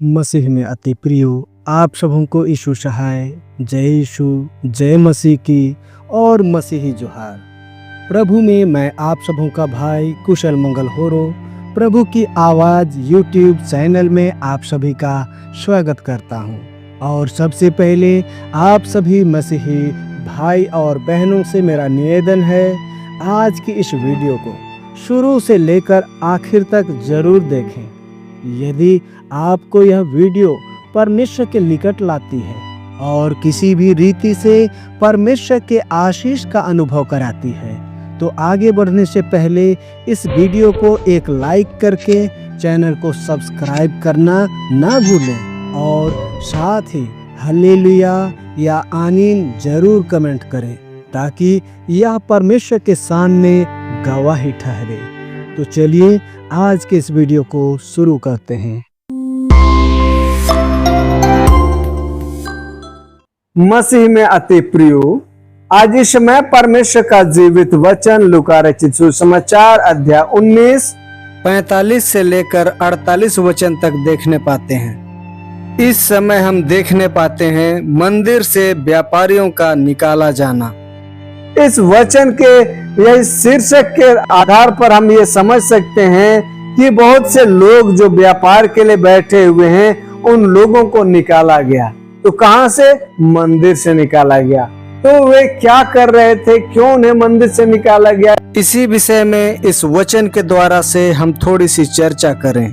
मसीह में अति प्रिय आप सबों को यीशु सहाय, जय यीशु, जय मसीह की और मसीही जोहार। प्रभु में मैं आप सबों का भाई कुशल मंगल होरो प्रभु की आवाज़ यूट्यूब चैनल में आप सभी का स्वागत करता हूं। और सबसे पहले आप सभी मसीही भाई और बहनों से मेरा निवेदन है, आज की इस वीडियो को शुरू से लेकर आखिर तक जरूर देखें। यदि आपको यह वीडियो परमेश्वर के निकट लाती है और किसी भी रीति से परमेश्वर के आशीष का अनुभव कराती है, तो आगे बढ़ने से पहले इस वीडियो को एक लाइक करके चैनल को सब्सक्राइब करना ना भूलें और साथ ही हालेलुया या आमीन जरूर कमेंट करें, ताकि यह परमेश्वर के सामने गवाही ठहरे। तो चलिए आज के इस वीडियो को शुरू करते हैं। मसीह में अति प्रिय, आज इस समय परमेश्वर का जीवित वचन लूका रचित सुसमाचार अध्याय 19 45 से लेकर 48 वचन तक देखने पाते हैं। इस समय हम देखने पाते हैं मंदिर से व्यापारियों का निकाला जाना। इस वचन के यह शीर्षक के आधार पर हम ये समझ सकते हैं कि बहुत से लोग जो व्यापार के लिए बैठे हुए हैं, उन लोगों को निकाला गया। तो कहां से? मंदिर से निकाला गया। तो वे क्या कर रहे थे, क्यों उन्हें मंदिर से निकाला गया, इसी विषय में इस वचन के द्वारा से हम थोड़ी सी चर्चा करें।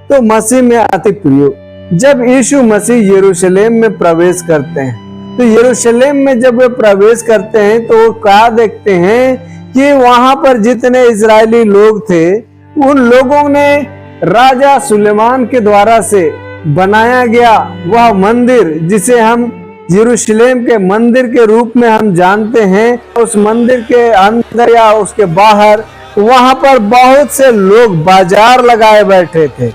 तो मसीह में अति प्रिय, जब यीशु मसीह यरूशलेम में प्रवेश करते हैं, तो यरूशलेम में जब वे प्रवेश करते हैं तो वो क्या देखते हैं कि वहां पर जितने इजरायली लोग थे, उन लोगों ने राजा सुलेमान के द्वारा से बनाया गया वह मंदिर, जिसे हम यरूशलेम के मंदिर के रूप में हम जानते हैं, उस मंदिर के अंदर या उसके बाहर वहां पर बहुत से लोग बाजार लगाए बैठे थे।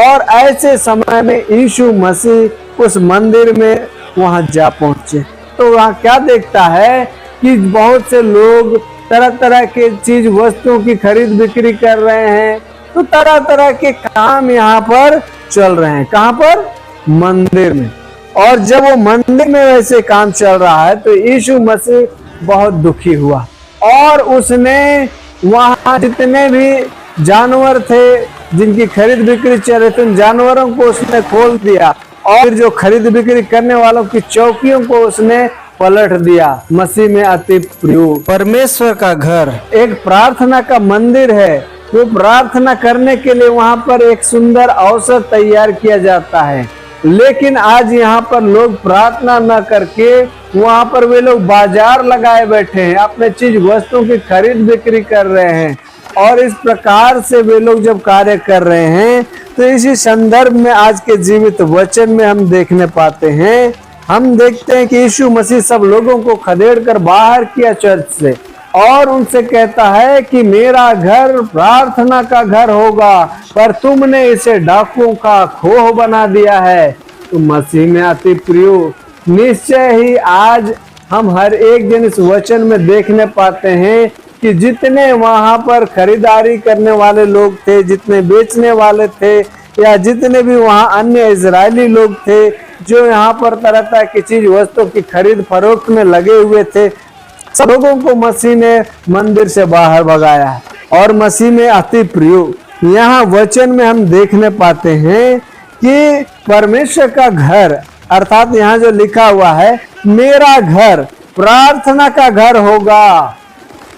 और ऐसे समय में यीशु मसीह उस मंदिर में वहां जा पहुंचे। तो वहां क्या देखता है कि बहुत से लोग तरह तरह के चीज वस्तुओं की खरीद बिक्री कर रहे हैं। तो तरह तरह के काम यहाँ पर चल रहे हैं। कहाँ पर? मंदिर में। और जब वो मंदिर में वैसे काम चल रहा है तो यीशु मसीह बहुत दुखी हुआ और उसने वहां जितने भी जानवर थे जिनकी खरीद बिक्री चल रही थी, उन जानवरों को उसने खोल दिया और जो खरीद बिक्री करने वालों की चौकियों को उसने पलट दिया। मसीह में अति प्रिय, परमेश्वर का घर एक प्रार्थना का मंदिर है। तो प्रार्थना करने के लिए वहां पर एक सुंदर अवसर तैयार किया जाता है, लेकिन आज यहाँ पर लोग प्रार्थना न करके वहां पर वे लोग बाजार लगाए बैठे हैं, अपने चीज वस्तुओं की खरीद बिक्री कर रहे हैं। और इस प्रकार से वे लोग जब कार्य कर रहे हैं, तो इसी संदर्भ में आज के जीवित वचन में हम देखने पाते हैं। हम देखते हैं कि यीशु मसीह सब लोगों को खदेड़ कर बाहर किया चर्च से और उनसे कहता है कि मेरा घर प्रार्थना का घर होगा, पर तुमने इसे डाकुओं का खोह बना दिया है। तो मसीह में अति प्रिय, निश्चय ही आज हम हर एक दिन इस वचन में देखने पाते हैं कि जितने वहां पर खरीदारी करने वाले लोग थे, जितने बेचने वाले थे, या जितने भी वहां अन्य इजरायली लोग थे जो यहाँ पर तरह तरह की चीज वस्तु की खरीद फरोख्त में लगे हुए थे, सब लोगों को मसीह ने मंदिर से बाहर भगाया है। और मसीह में अति प्रिय, यहाँ वचन में हम देखने पाते हैं कि परमेश्वर का घर, अर्थात यहाँ जो लिखा हुआ है मेरा घर प्रार्थना का घर होगा।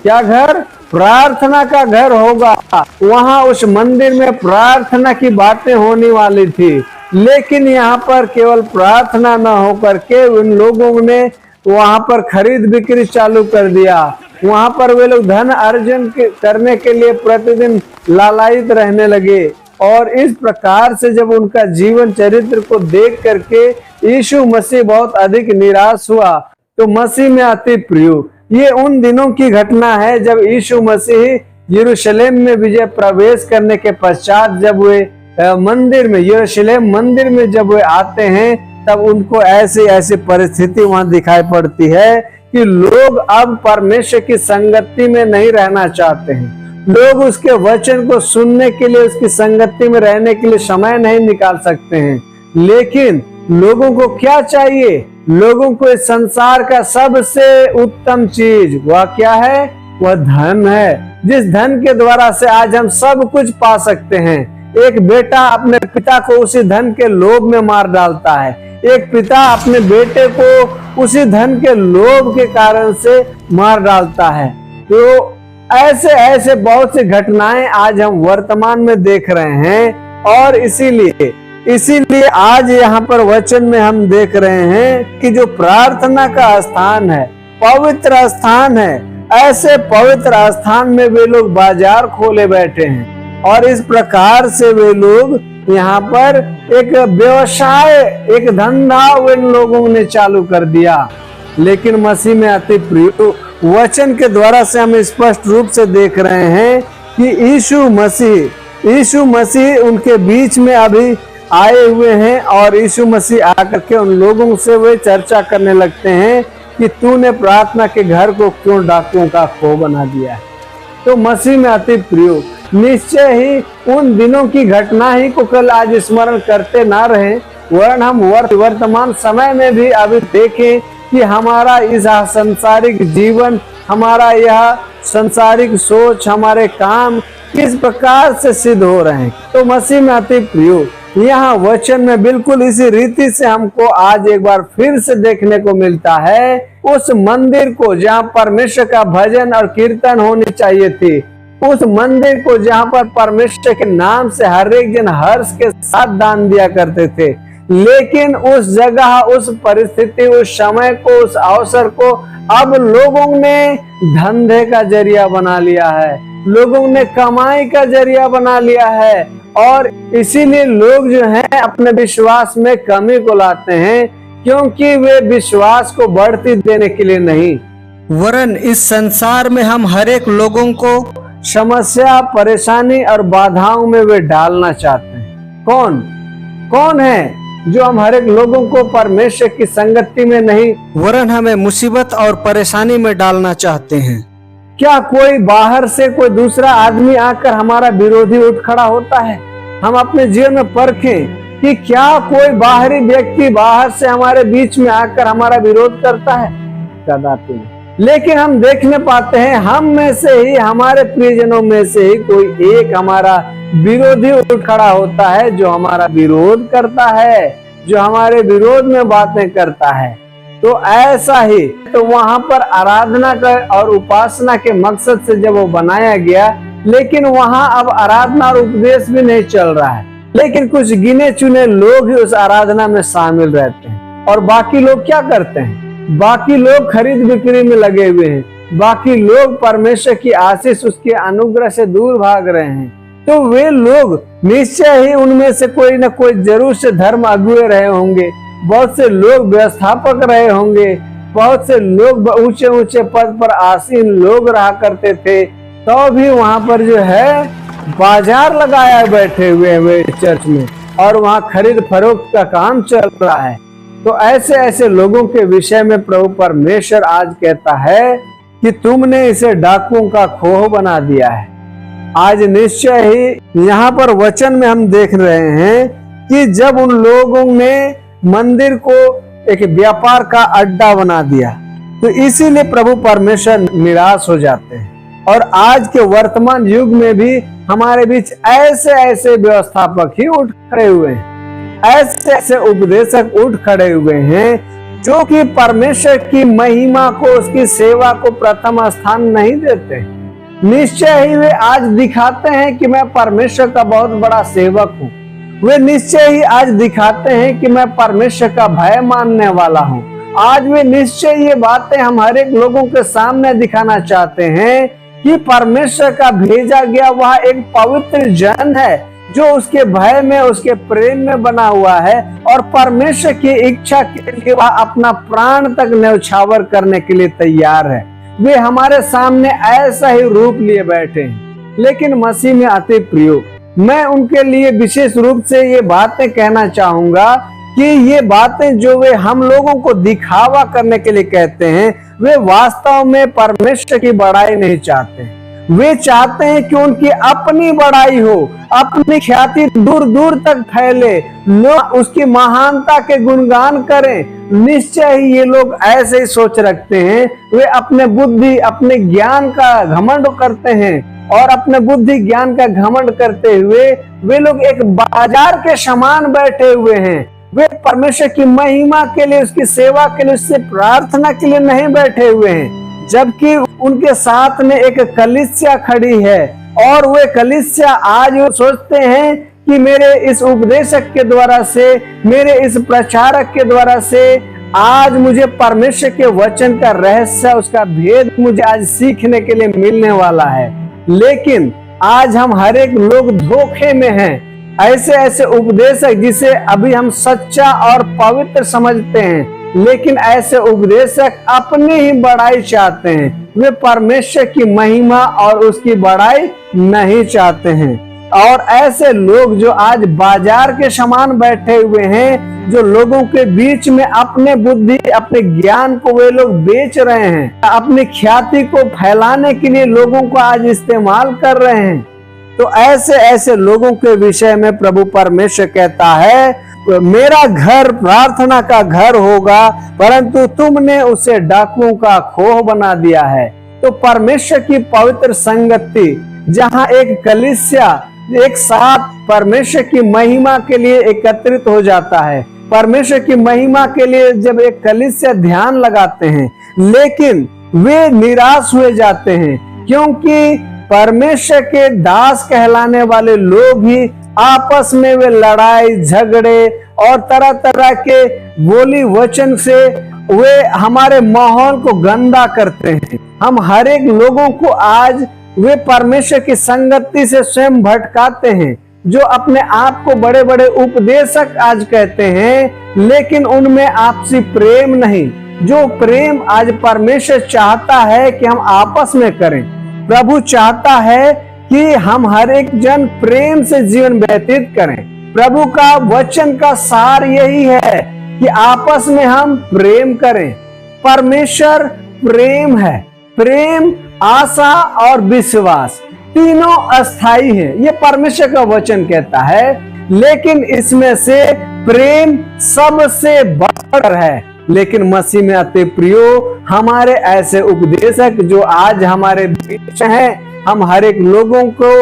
क्या घर? प्रार्थना का घर होगा। वहां उस मंदिर में प्रार्थना की बातें होने वाली थी, लेकिन यहाँ पर केवल प्रार्थना न होकर के उन लोगों ने वहां पर खरीद बिक्री चालू कर दिया। वहां पर वे लोग धन अर्जन करने के लिए प्रतिदिन लालायित रहने लगे। और इस प्रकार से जब उनका जीवन चरित्र को देख करके यीशु मसीह बहुत अधिक निराश हुआ। तो मसीह में अति प्रिय, ये उन दिनों की घटना है जब यीशु मसीह यरूशलेम में विजय प्रवेश करने के पश्चात जब वे मंदिर में, यरूशलेम मंदिर में जब वे आते हैं, तब उनको ऐसी परिस्थिति वहां दिखाई पड़ती है कि लोग अब परमेश्वर की संगति में नहीं रहना चाहते हैं। लोग उसके वचन को सुनने के लिए, उसकी संगति में रहने के लिए समय नहीं निकाल सकते हैं। लेकिन लोगों को क्या चाहिए? लोगों को इस संसार का सबसे उत्तम चीज वह क्या है? वह धन है, जिस धन के द्वारा से आज हम सब कुछ पा सकते हैं। एक बेटा अपने पिता को उसी धन के लोभ में मार डालता है। एक पिता अपने बेटे को उसी धन के लोभ के कारण से मार डालता है। तो ऐसे ऐसे बहुत सी घटनाएं आज हम वर्तमान में देख रहे हैं। और इसीलिए आज यहाँ पर वचन में हम देख रहे हैं कि जो प्रार्थना का स्थान है, पवित्र स्थान है, ऐसे पवित्र स्थान में वे लोग बाजार खोले बैठे हैं। और इस प्रकार से वे लोग यहाँ पर एक व्यवसाय, एक धंधा इन लोगों ने चालू कर दिया। लेकिन मसीह में अति प्रिय वचन के द्वारा से हम स्पष्ट रूप से देख रहे हैं कि यीशु मसीह उनके बीच में अभी आए हुए हैं। और यीशु मसीह आकर के उन लोगों से वे चर्चा करने लगते हैं कि तूने प्रार्थना के घर को क्यों डाकुओं का खो बना दिया है। तो मसीह में अति प्रिय निश्चय ही उन दिनों की घटना ही को कल आज स्मरण करते ना रहे, वरन हम वर्तमान समय में भी अभी देखें कि हमारा इस सांसारिक जीवन, हमारा यह सांसारिक सोच, हमारे काम किस प्रकार से सिद्ध हो रहे हैं। तो मसीह में अति प्रिय यहाँ वचन में बिल्कुल इसी रीति से हमको आज एक बार फिर से देखने को मिलता है। उस मंदिर को जहाँ परमेश्वर का भजन और कीर्तन होनी चाहिए थी, उस मंदिर को जहाँ पर परमेश्वर के नाम से हर एक जन हर्ष के साथ दान दिया करते थे, लेकिन उस जगह, उस परिस्थिति, उस समय को, उस अवसर को अब लोगों ने धंधे का जरिया बना लिया है, लोगों ने कमाई का जरिया बना लिया है। और इसीलिए लोग जो हैं अपने विश्वास में कमी को लाते हैं, क्योंकि वे विश्वास को बढ़ती देने के लिए नहीं, वरन इस संसार में हम हर एक लोगों को समस्या, परेशानी और बाधाओं में वे डालना चाहते हैं। कौन है जो हम हर एक लोगों को परमेश्वर की संगति में नहीं, वरन हमें मुसीबत और परेशानी में डालना चाहते हैं। क्या कोई बाहर से कोई दूसरा आदमी आकर हमारा विरोधी उठ खड़ा होता है? हम अपने जीवन में परखें कि क्या कोई बाहरी व्यक्ति बाहर से हमारे बीच में आकर हमारा विरोध करता है? कदापि नहीं। लेकिन हम देखने पाते हैं हम में से ही, हमारे प्रियजनों में से ही कोई एक हमारा विरोधी उठ खड़ा होता है, जो हमारा विरोध करता है, जो हमारे विरोध में बातें करता है। तो ऐसा ही तो वहां पर आराधना का और उपासना के मकसद से जब वो बनाया गया, लेकिन वहां अब आराधना और उपदेश भी नहीं चल रहा है, लेकिन कुछ गिने चुने लोग ही उस आराधना में शामिल रहते हैं। और बाकी लोग क्या करते हैं? बाकी लोग खरीद बिक्री में लगे हुए हैं, बाकी लोग परमेश्वर की आशीष, उसके अनुग्रह से दूर भाग रहे हैं। तो वे लोग निश्चय ही उनमें से कोई न कोई जरूर से धर्म अगुए रहे होंगे, बहुत से लोग व्यवस्थापक रहे होंगे, बहुत से लोग ऊंचे ऊंचे पद पर आसीन लोग रहा करते थे। तो भी वहां पर जो है बाजार लगाया बैठे हुए चर्च में, और वहां खरीद फरोख्त का काम चल रहा है। तो ऐसे ऐसे लोगों के विषय में प्रभु परमेश्वर आज कहता है कि तुमने इसे डाकुओं का खोह बना दिया है। आज निश्चय ही यहाँ पर वचन में हम देख रहे हैं कि जब उन लोगों ने मंदिर को एक व्यापार का अड्डा बना दिया, तो इसीलिए प्रभु परमेश्वर निराश हो जाते हैं। और आज के वर्तमान युग में भी हमारे बीच ऐसे ऐसे व्यवस्थापक ही उठ खड़े हुए हैं, ऐसे ऐसे उपदेशक उठ खड़े हुए हैं जो कि परमेश्वर की महिमा को, उसकी सेवा को प्रथम स्थान नहीं देते। निश्चय ही वे आज दिखाते हैं कि मैं परमेश्वर का बहुत बड़ा सेवक हूँ, वे निश्चय ही आज दिखाते हैं कि मैं परमेश्वर का भय मानने वाला हूँ। आज वे निश्चय ये बातें हम हर एक लोगों के सामने दिखाना चाहते हैं कि परमेश्वर का भेजा गया वह एक पवित्र जन है, जो उसके भय में, उसके प्रेम में बना हुआ है, और परमेश्वर की इच्छा के लिए वह अपना प्राण तक न्यौछावर करने के लिए तैयार है। वे हमारे सामने ऐसा ही रूप लिए बैठे हैं। लेकिन मसीह में अति प्रिय, मैं उनके लिए विशेष रूप से ये बातें कहना चाहूंगा कि ये बातें जो वे हम लोगों को दिखावा करने के लिए कहते हैं, वे वास्तव में परमेश्वर की बड़ाई नहीं चाहते, वे चाहते हैं कि उनकी अपनी बड़ाई हो, अपनी ख्याति दूर दूर तक फैले, लोग उसकी महानता के गुणगान करें। निश्चय ही ये लोग ऐसे ही सोच रखते हैं। वे अपने बुद्धि अपने ज्ञान का घमंड करते हैं और अपने बुद्धि ज्ञान का घमंड करते हुए वे लोग एक बाजार के समान बैठे हुए हैं। वे परमेश्वर की महिमा के लिए, उसकी सेवा के लिए, उससे प्रार्थना के लिए नहीं बैठे हुए हैं, जबकि उनके साथ में एक कलीसिया खड़ी है और वे कलीसिया आज वो सोचते हैं कि मेरे इस उपदेशक के द्वारा से, मेरे इस प्रचारक के द्वारा से आज मुझे परमेश्वर के वचन का रहस्य, उसका भेद मुझे आज सीखने के लिए मिलने वाला है। लेकिन आज हम हर एक लोग धोखे में हैं। ऐसे ऐसे उपदेशक जिसे अभी हम सच्चा और पवित्र समझते हैं, लेकिन ऐसे उपदेशक अपनी ही बड़ाई चाहते हैं। वे परमेश्वर की महिमा और उसकी बड़ाई नहीं चाहते हैं। और ऐसे लोग जो आज बाजार के समान बैठे हुए हैं, जो लोगों के बीच में अपने बुद्धि अपने ज्ञान को वे लोग बेच रहे हैं, अपनी ख्याति को फैलाने के लिए लोगों को आज इस्तेमाल कर रहे हैं, तो ऐसे ऐसे लोगों के विषय में प्रभु परमेश्वर कहता है, मेरा घर प्रार्थना का घर होगा, परंतु तुमने उसे डाकुओं का खोह बना दिया है। तो परमेश्वर की पवित्र संगति, जहां एक कलीसिया एक साथ परमेश्वर की महिमा के लिए एकत्रित हो जाता है, परमेश्वर की महिमा के लिए जब एक कलीसिया ध्यान लगाते हैं, लेकिन वे निराश हुए जाते हैं, क्योंकि परमेश्वर के दास कहलाने वाले लोग ही आपस में वे लड़ाई झगड़े और तरह तरह के बोली वचन से वे हमारे माहौल को गंदा करते हैं। हम हर एक लोगों को आज वे परमेश्वर की संगति से स्वयं भटकाते हैं, जो अपने आप को बड़े बड़े उपदेशक आज कहते हैं, लेकिन उनमें आपसी प्रेम नहीं। जो प्रेम आज परमेश्वर चाहता है कि हम आपस में करें। प्रभु चाहता है कि हम हर एक जन प्रेम से जीवन व्यतीत करें। प्रभु का वचन का सार यही है कि आपस में हम प्रेम करें। परमेश्वर प्रेम है। प्रेम, आशा और विश्वास तीनों अस्थाई हैं, ये परमेश्वर का वचन कहता है। लेकिन इसमें से प्रेम सबसे बढ़कर है। लेकिन मसीह में अति प्रियो, हमारे ऐसे उपदेशक जो आज हमारे बीच हैं, हम हर एक लोगों को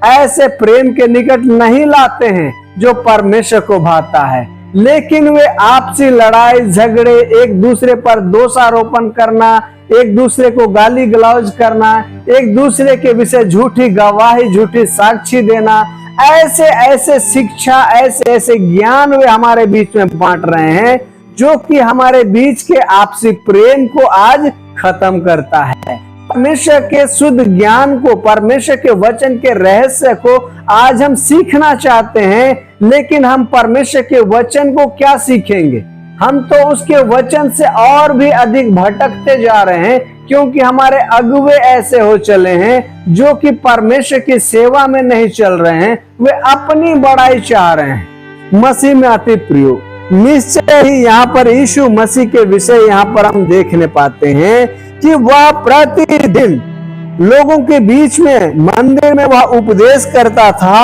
ऐसे प्रेम के निकट नहीं लाते हैं जो परमेश्वर को भाता है, लेकिन वे आपसी लड़ाई झगड़े, एक दूसरे पर दोषारोपण करना, एक दूसरे को गाली गलौज करना, एक दूसरे के विषय झूठी गवाही, झूठी साक्षी देना, ऐसे ऐसे शिक्षा, ऐसे ऐसे ज्ञान वे हमारे बीच में बांट रहे हैं, जो कि हमारे बीच के आपसी प्रेम को आज खत्म करता है। परमेश्वर के शुद्ध ज्ञान को, परमेश्वर के वचन के रहस्य को आज हम सीखना चाहते हैं, लेकिन हम परमेश्वर के वचन को क्या सीखेंगे? हम तो उसके वचन से और भी अधिक भटकते जा रहे हैं, क्योंकि हमारे अगुवे ऐसे हो चले हैं जो कि परमेश्वर की सेवा में नहीं चल रहे हैं, वे अपनी बड़ाई चाह रहे हैं। मसीह में अति प्रियो, निश्चय ही यहाँ पर यीशु मसीह के विषय यहाँ पर हम देखने पाते हैं कि वह प्रतिदिन लोगों के बीच में मंदिर में वह उपदेश करता था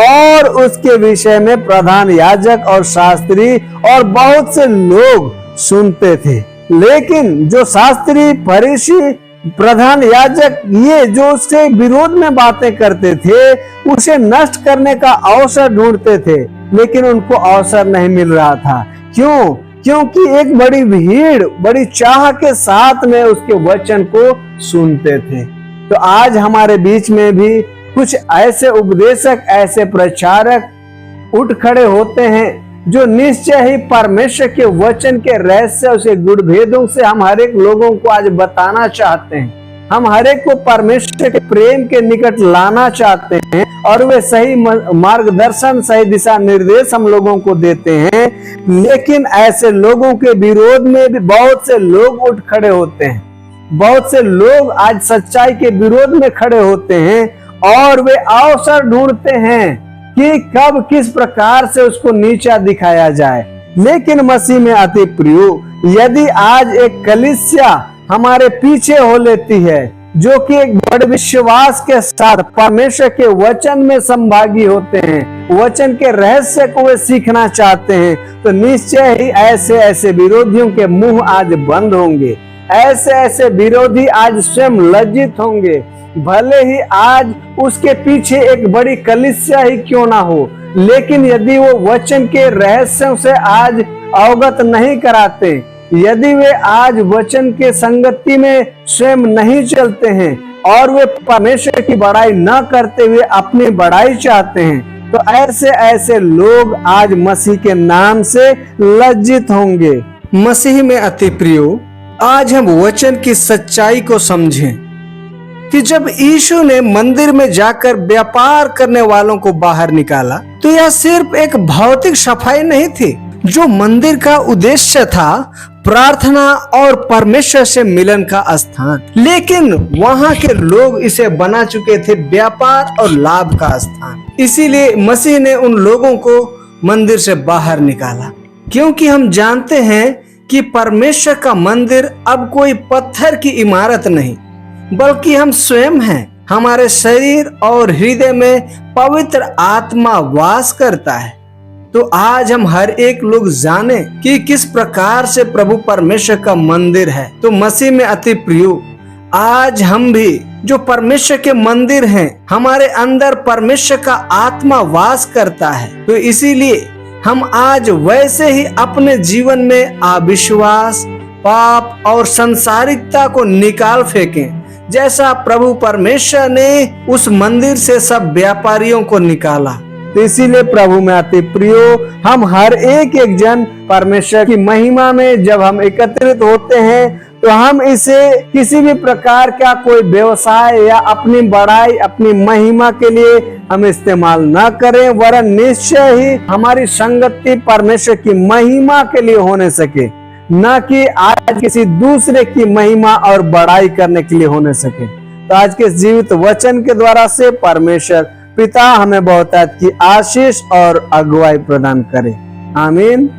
और उसके विषय में प्रधान याजक और शास्त्री और बहुत से लोग सुनते थे। लेकिन जो शास्त्री, फरीसी, प्रधान याजक, ये जो उसके विरोध में बातें करते थे, उसे नष्ट करने का अवसर ढूंढते थे, लेकिन उनको अवसर नहीं मिल रहा था। क्यों? क्योंकि एक बड़ी भीड़ बड़ी चाह के साथ में उसके वचन को सुनते थे। तो आज हमारे बीच में भी कुछ ऐसे उपदेशक, ऐसे प्रचारक उठ खड़े होते हैं जो निश्चय ही परमेश्वर के वचन के रहस्य, उसे गुड़ भेदों से हम हर एक लोगों को आज बताना चाहते हैं। हम हर एक को परमेश्वर के प्रेम के निकट लाना चाहते हैं और वे सही मार्गदर्शन, सही दिशा निर्देश हम लोगों को देते हैं। लेकिन ऐसे लोगों के विरोध में भी बहुत से लोग उठ खड़े होते हैं। बहुत से लोग आज सच्चाई के विरोध में खड़े होते हैं और वे अवसर ढूंढते हैं कि कब किस प्रकार से उसको नीचा दिखाया जाए। लेकिन मसीह में अति प्रियो, यदि आज एक कलीसिया हमारे पीछे हो लेती है, जो कि एक बड़े विश्वास के साथ परमेश्वर के वचन में संभागी होते हैं, वचन के रहस्य को वे सीखना चाहते हैं, तो निश्चय ही ऐसे ऐसे विरोधियों के मुंह आज बंद होंगे। ऐसे ऐसे विरोधी आज स्वयं लज्जित होंगे, भले ही आज उसके पीछे एक बड़ी कलीसिया ही क्यों ना हो, लेकिन यदि वो वचन के रहस्यों से आज अवगत नहीं कराते, यदि वे आज वचन के संगति में स्वयं नहीं चलते हैं और वे परमेश्वर की बड़ाई न करते हुए अपनी बड़ाई चाहते हैं, तो ऐसे ऐसे लोग आज मसीह के नाम से लज्जित होंगे। मसीह में अति प्रियो, आज हम वचन की सच्चाई को समझें कि जब यीशु ने मंदिर में जाकर व्यापार करने वालों को बाहर निकाला, तो यह सिर्फ एक भौतिक सफाई नहीं थी। जो मंदिर का उद्देश्य था प्रार्थना और परमेश्वर से मिलन का स्थान, लेकिन वहां के लोग इसे बना चुके थे व्यापार और लाभ का स्थान। इसीलिए मसीह ने उन लोगों को मंदिर से बाहर निकाला, क्योंकि हम जानते हैं कि परमेश्वर का मंदिर अब कोई पत्थर की इमारत नहीं, बल्कि हम स्वयं हैं। हमारे शरीर और हृदय में पवित्र आत्मा वास करता है। तो आज हम हर एक लोग जाने कि किस प्रकार से प्रभु परमेश्वर का मंदिर है। तो मसीह में अति प्रियो, आज हम भी जो परमेश्वर के मंदिर हैं, हमारे अंदर परमेश्वर का आत्मा वास करता है। तो इसीलिए हम आज वैसे ही अपने जीवन में अविश्वास, पाप और संसारिकता को निकाल फेंकें, जैसा प्रभु परमेश्वर ने उस मंदिर से सब व्यापारियों को निकाला। तो इसीलिए प्रभु में अति प्रियो, हम हर एक जन परमेश्वर की महिमा में जब हम एकत्रित होते हैं, तो हम इसे किसी भी प्रकार का कोई व्यवसाय या अपनी बड़ाई, अपनी महिमा के लिए हम इस्तेमाल न करें, वरन निश्चय ही हमारी संगति परमेश्वर की महिमा के लिए होने सके, न कि आज किसी दूसरे की महिमा और बड़ाई करने के लिए होने सके। तो आज के जीवित वचन के द्वारा से परमेश्वर पिता हमें बहुतायत की आशीष और अगुवाई प्रदान करे। आमीन।